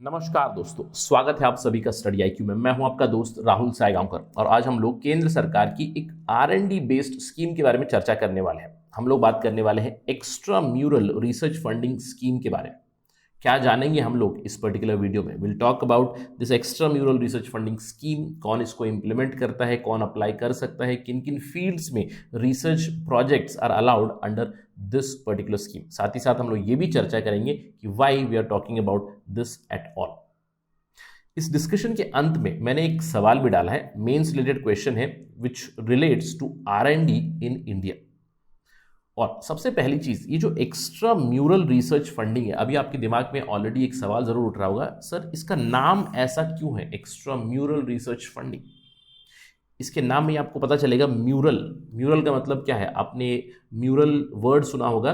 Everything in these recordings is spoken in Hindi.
नमस्कार दोस्तों, स्वागत है आप सभी का स्टडी आईक्यू में। मैं हूं आपका दोस्त राहुल सायगांवकर और आज हम लोग केंद्र सरकार की एक R&D बेस्ड स्कीम के बारे में चर्चा करने वाले हैं। हम लोग बात करने वाले हैं extra mural research funding scheme के बारे में। क्या जानेंगे हम लोग इस पर्टिकुलर वीडियो में? Will talk about this extra mural research funding scheme, कौन इसको इंप्लीमेंट करता है, कौन अप्लाई कर सकता है, किन किन फील्ड्स में research projects are allowed under this particular scheme. साथ ही साथ हम लोग ये भी चर्चा करेंगे कि why we are talking about this at all. इस डिस्कशन के अंत में मैंने एक सवाल भी डाला है, मेंस रिलेटेड क्वेश्चन है which relates to R&D in India. और सबसे पहली चीज, ये जो एक्स्ट्रा म्यूरल रिसर्च फंडिंग है, अभी आपके दिमाग में ऑलरेडी एक सवाल जरूर उठ रहा होगा, सर इसका नाम ऐसा क्यों है एक्स्ट्रा म्यूरल रिसर्च फंडिंग? इसके नाम में आपको पता चलेगा म्यूरल। म्यूरल का मतलब क्या है? आपने म्यूरल वर्ड सुना होगा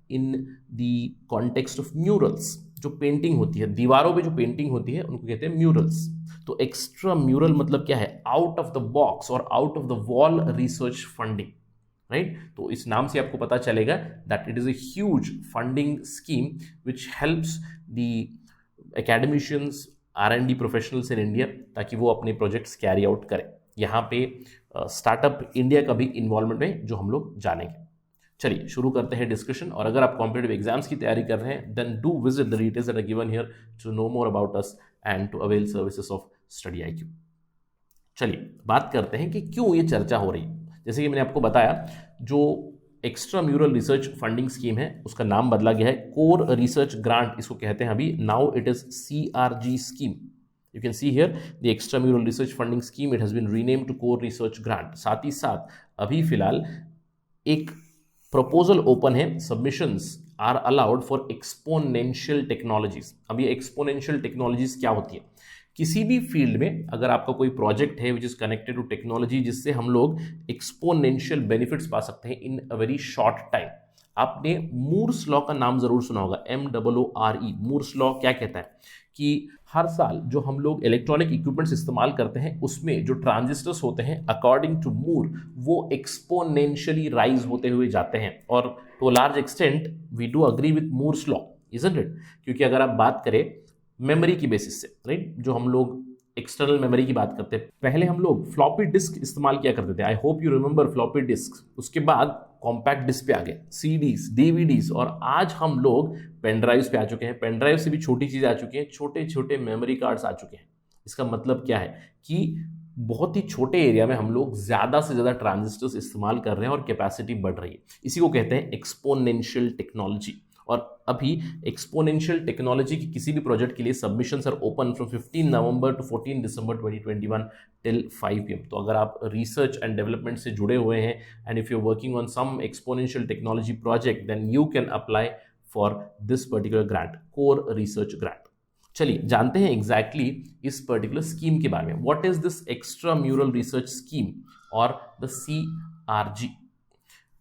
in the context of murals. जो पेंटिंग होती है, दीवारों पे जो पेंटिंग होती है, उनको कहते हैं म्यूरल्स। तो एक्स्ट्रा म्यूरल मतलब क्या है? आउट ऑफ द बॉक्स और out of the wall research funding, right? तो इस नाम से आपको पता चलेगा that it is a huge funding scheme which helps the academicians, R&D professionals in India, ताकि वो अपने प्रोजेक्ट्स कैरी आउट करें। यहाँ पे स्टार्टअप इंडिया का भी इन्वॉल्वमेंट है, जो हम लोग जानेंगे। चलिए शुरू करते हैं डिस्कशन। और अगर आप कॉम्पिटिटिव एग्जाम्स की तैयारी कर रहे हैं, then do visit the details that are given here to know more about us and to avail services of Study IQ. चलिए बात करते हैं कि क्यों ये चर्चा हो रही है। जैसे कि मैंने आपको बताया, जो extra mural research funding scheme है उसका नाम बदला गया है, कोर रिसर्च ग्रांट इसको कहते हैं अभी। Now it is CRG scheme. You can see here the extramural research funding scheme, it has been renamed to core research grant। साथ ही साथ अभी फिलहाल एक प्रपोजल ओपन है, submissions are allowed for exponential technologies. अब ये एक्सपोनेंशियल टेक्नोलॉजीज क्या होती है? किसी भी फील्ड में अगर आपका कोई प्रोजेक्ट है which is connected to technology, जिससे हम लोग एक्सपोनेंशियल बेनिफिट्स पा सकते हैं in a very short time. आपने मूर्स लॉ का नाम जरूर सुना होगा, MOORE। मूर्स लॉ क्या कहता है कि हर साल जो हम लोग इलेक्ट्रॉनिक इक्विपमेंट्स इस्तेमाल करते हैं, उसमें जो ट्रांजिस्टर्स होते हैं अकॉर्डिंग टू मूर, वो एक्सपोनेंशियली राइज होते हुए जाते हैं। और to a large extent we do agree with Moore's law, isn't it? क्योंकि अगर आप बात करें मेमोरी की बेसिस से, राइट, जो हम लोग एक्सटर्नल मेमोरी की बात करते हैं, पहले हम लोग फ्लॉपी डिस्क इस्तेमाल किया करते थे। I hope you remember floppy disk. उसके बाद कॉम्पैक्ट डिस्क पे आ गए, CDs, DVDs, और आज हम लोग पेन ड्राइव्स पे आ चुके हैं। पेन ड्राइव से भी छोटी चीज़ आ चुकी हैं, छोटे छोटे मेमोरी कार्ड्स आ चुके हैं। इसका मतलब क्या है कि बहुत ही छोटे एरिया में हम लोग ज़्यादा से ज़्यादा ट्रांजिस्टर्स इस्तेमाल कर रहे हैं और कैपेसिटी बढ़ रही है। इसी को कहते हैं एक्सपोनेंशियल टेक्नोलॉजी। और अभी एक्सपोनेंशियल टेक्नोलॉजी की किसी भी प्रोजेक्ट के लिए submissions are open from 15 November to 14 December 2021 till 5 PM। तो अगर आप रिसर्च एंड डेवलपमेंट से जुड़े हुए हैं and if you are working on some exponential technology project, then you can apply for this particular grant, core research grant. चलिए जानते हैं एग्जैक्टली इस पर्टिकुलर स्कीम के बारे में। What is this extra mural research scheme और the CRG?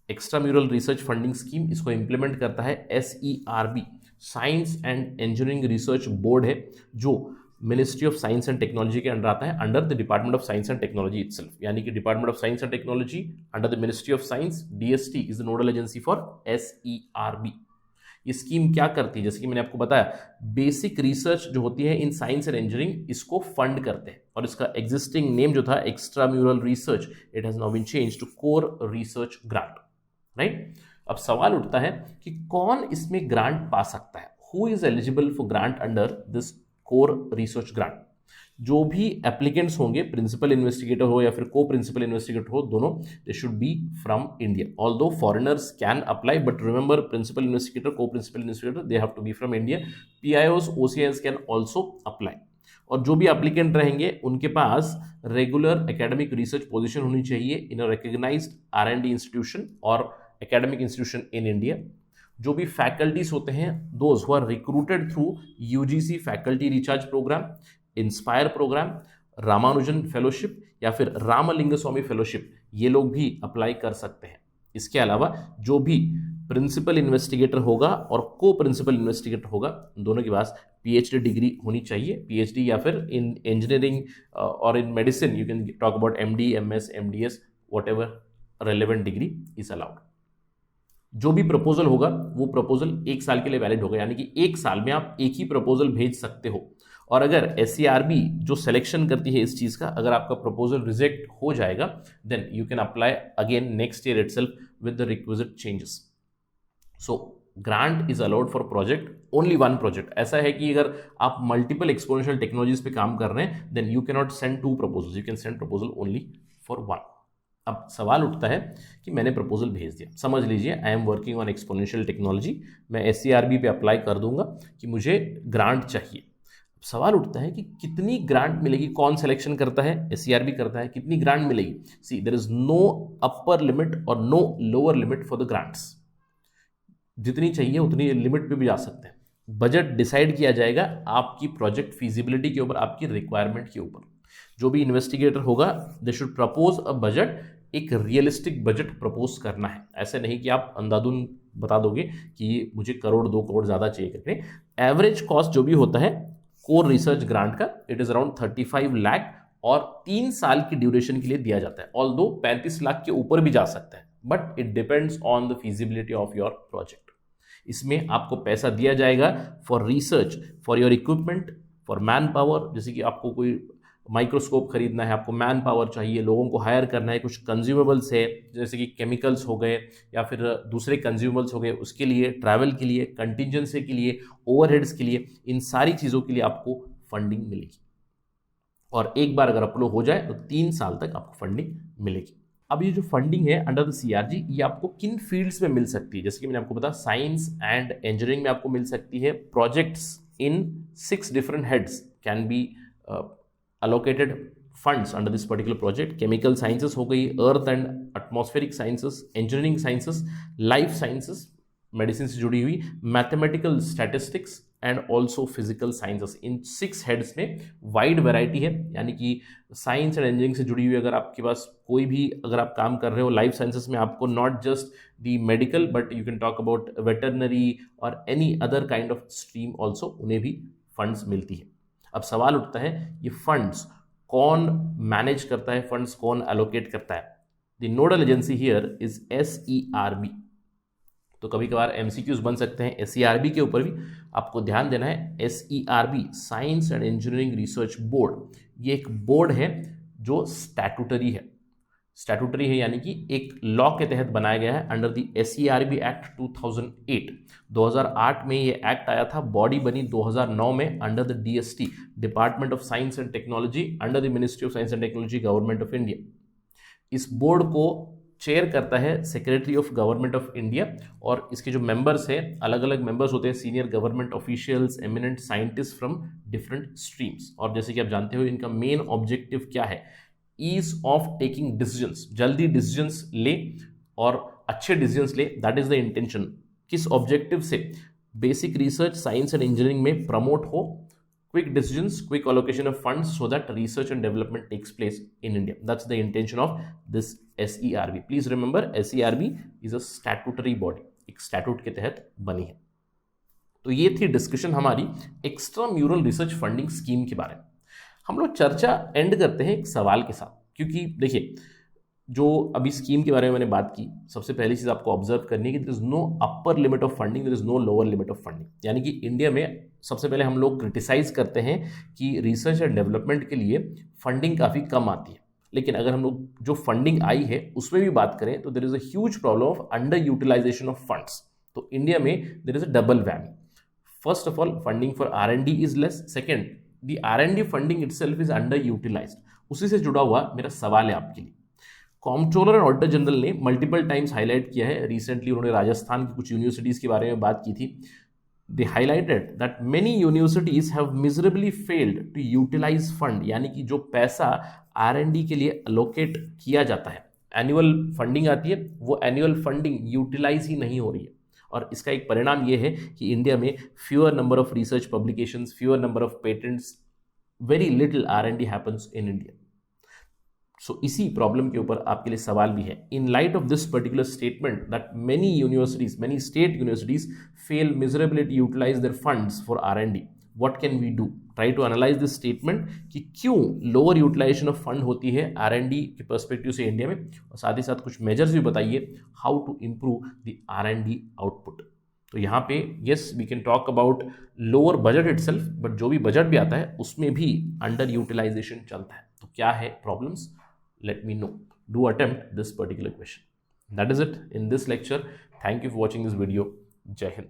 Extra mural research funding scheme, इसको इंप्लीमेंट करता है SERB, science and engineering research board है, जो ministry of science and technology के अंडर आता है, under the department of science and technology itself. यानी कि department of science and technology under the ministry of science, DST is the nodal agency for SERB। ये स्कीम क्या करती है? जैसे कि मैंने आपको बताया, बेसिक रिसर्च जो होती है इन साइंस एंड इंजीनियरिंग, इसको फंड करते हैं। और इसका एग्जिस्टिंग नेम जो था extra mural research, it has now been change to core research grant, right? अब सवाल उठता है कि कौन इसमें ग्रांट पा सकता है? Who is eligible for grant under this core research grant? जो भी एप्लीकेंट्स होंगे, प्रिंसिपल इन्वेस्टिगेटर हो या फिर को प्रिंसिपल इन्वेस्टिगेटर हो, दोनों, they should be from India. Although foreigners can apply, but remember principal investigator, co principal investigator, they have to be from India. PIOs, OCIs can also apply. और जो भी एप्लीकेंट रहेंगे उनके पास रेगुलर एकेडमिक रिसर्च पोजीशन होनी चाहिए in a recognized R&D institution और एकेडमिक इंस्टीट्यूशन इन इंडिया। जो भी फैकल्टीज होते हैं, those who are recruited through UGC faculty recharge program, inspire programme, Ramanujan fellowship या फिर रामलिंग स्वामी फेलोशिप, ये लोग भी अप्लाई कर सकते हैं। इसके अलावा जो भी प्रिंसिपल इन्वेस्टिगेटर होगा और को प्रिंसिपल इन्वेस्टिगेटर होगा, दोनों के पास PhD डिग्री होनी चाहिए। PhD या फिर इन इंजीनियरिंग और in medicine, you can talk about MD, MS, MDS, whatever relevant degree is allowed. जो भी प्रपोजल होगा वो प्रपोजल 1 साल के लिए वैलिड होगा, यानी कि 1 साल में आप एक ही प्रपोजल भेज सकते हो। और अगर SERB जो सिलेक्शन करती है इस चीज़ का, अगर आपका प्रपोजल रिजेक्ट हो जाएगा, then you can apply again next year itself with the requisite changes. So grant is allowed for project, only one project. ऐसा है कि अगर आप मल्टीपल एक्सपोनेंशियल टेक्नोलॉजीज पे काम कर रहे हैं, then you can not send 2 proposals, you can send proposal only for 1. अब सवाल उठता है कि मैंने प्रपोजल भेज दिया, समझ लीजिए I am working on exponential technology, मैं SERB पे अप्लाई कर दूंगा कि मुझे ग्रांट चाहिए. सवाल उठता है कि कितनी ग्रांट मिलेगी, कौन सिलेक्शन करता है, SERB करता है, कितनी ग्रांट मिलेगी. See there is no upper limit और no lower limit for the grants. जितनी चाहिए उतनी लिमिट पे भी जा सकते हैं. बजट डिसाइड किया जाएगा आपकी प्रोजेक्ट फिजिबिलिटी के ऊपर, आपकी रिक्वायरमेंट के ऊपर. जो भी इन्वेस्टिगेटर होगा they should propose a budget, एक रियलिस्टिक बजट प्रपोज करना है. ऐसे नहीं कि आप अंधाधुन बता दोगे कि मुझे करोड़ 2 करोड़ ज़्यादा चाहिए करके. एवरेज कॉस्ट जो भी होता है कोर रिसर्च ग्रांट का, इट इज़ अराउंड 35 लाख और 3 साल की ड्यूरेशन के लिए दिया जाता है. ऑल्दो 35 लाख के ऊपर भी जा सकता है, but it depends on the feasibility of your project. इसमें आपको पैसा दिया जाएगा for research, for your equipment, for man power. जैसे कि आपको कोई माइक्रोस्कोप खरीदना है, आपको मैन पावर चाहिए, लोगों को हायर करना है, कुछ कंज्यूमेबल्स है जैसे कि केमिकल्स हो गए या फिर दूसरे कंज्यूमेबल्स हो गए, उसके लिए, ट्रैवल के लिए, कंटिजेंसी के लिए, ओवरहेड्स के लिए, इन सारी चीज़ों के लिए आपको फंडिंग मिलेगी. और एक बार अगर अप्रूव हो जाए तो 3 साल तक आपको फंडिंग मिलेगी. अब ये जो फंडिंग है अंडर द CRG, ये आपको किन फील्ड्स में मिल सकती है? जैसे कि मैंने आपको बताया, साइंस एंड इंजीनियरिंग में आपको मिल सकती है. Projects in 6 different heads can be allocated funds under this particular project. Chemical sciences हो गई, earth and atmospheric sciences, engineering sciences, life sciences, medicine से जुड़ी हुई, mathematical statistics and also physical sciences. In 6 heads में वाइड वैरायटी है. यानी कि साइंस एंड इंजीनियरिंग से जुड़ी हुई अगर आपके पास कोई भी अगर आप काम कर रहे हो, लाइफ साइंसेस में आपको not just the medical but you can talk about veterinary और any other kind of stream also, उन्हें भी फंड्स मिलती है. अब सवाल उठता है ये फंड्स कौन मैनेज करता है, फंड्स कौन एलोकेट करता है? The nodal agency here is SERB. तो कभी कभार MCQs बन सकते हैं SERB के ऊपर भी. आपको ध्यान देना है SERB, science and engineering research board, ये एक बोर्ड है जो स्टैट्यूटरी है. स्टैट्यूटरी है यानी कि एक लॉ के तहत बनाया गया है अंडर द SERB एक्ट 2008. 2008 में ये एक्ट आया था, बॉडी बनी 2009 में under the DST, department of science and technology, under the ministry of science and technology, government of India. इस बोर्ड को चेयर करता है secretary of government of India और इसके जो मेंबर्स हैं, अलग अलग मेंबर्स होते हैं, senior government officials, eminent scientist from different streams. और जैसे कि आप जानते हो इनका मेन ऑब्जेक्टिव क्या है? ईज ऑफ टेकिंग डिसीजंस, जल्दी डिसीजंस ले और अच्छे डिसीजंस ले, दैट इज द इंटेंशन. किस ऑब्जेक्टिव से? Basic research science and engineering में प्रमोट हो, quick decisions, quick allocation of funds so that research and development takes place in India. That's the intention of this SERB. Please remember SERB is a statutory body, एक स्टैट्यूट के तहत बनी है. तो ये थी डिस्कशन हमारी extra mural research funding scheme के बारे में. हम लोग चर्चा एंड करते हैं एक सवाल के साथ, क्योंकि देखिए जो अभी स्कीम के बारे में मैंने बात की, सबसे पहली चीज़ आपको ऑब्जर्व करनी है कि there is no upper limit of funding, there is no lower limit of funding. यानी कि इंडिया में सबसे पहले हम लोग क्रिटिसाइज करते हैं कि रिसर्च एंड डेवलपमेंट के लिए फंडिंग काफ़ी कम आती है. लेकिन अगर हम लोग जो फंडिंग आई है उसमें भी बात करें तो there is a huge problem of under utilisation of funds. तो इंडिया में there is a double whammy. First of all funding for R&D is less. Second, the R&D funding itself is under utilised. उसी से जुड़ा हुआ मेरा सवाल है आपके लिए. कॉम्प्ट्रोलर एंड ऑडिटर जनरल ने मल्टीपल टाइम्स हाईलाइट किया है, रिसेंटली उन्होंने राजस्थान की कुछ यूनिवर्सिटीज़ के बारे में बात की थी. They highlighted that many universities have miserably failed to utilize fund. यानी कि जो पैसा R&D के लिए अलोकेट किया जाता है, एनुअल फंडिंग आती है, वो एनुअल फंडिंग यूटिलाइज ही नहीं हो रही है. और इसका एक परिणाम ये है कि इंडिया में fewer number of research publications, fewer number of patents, very little R&D happens in India. So इसी प्रॉब्लम के ऊपर आपके लिए सवाल भी है. In light of this particular statement that many universities, many state universities fail miserably to utilize their funds for R&D, what can we do? Try to analyze this statement कि क्यों लोअर यूटिलाइजेशन ऑफ फंड होती है R&D के पर्सपेक्टिव से इंडिया में, और साथ ही साथ कुछ मेजर्स भी बताइए how to improve the R&D output. तो यहाँ पे yes we can talk about lower budget itself, but जो भी बजट भी आता है उसमें भी अंडर यूटिलाइजेशन चलता है। तो क्या है problems, let me know, do attempt this particular question. That is it in this lecture. Thank you for watching this video. जय हिंद।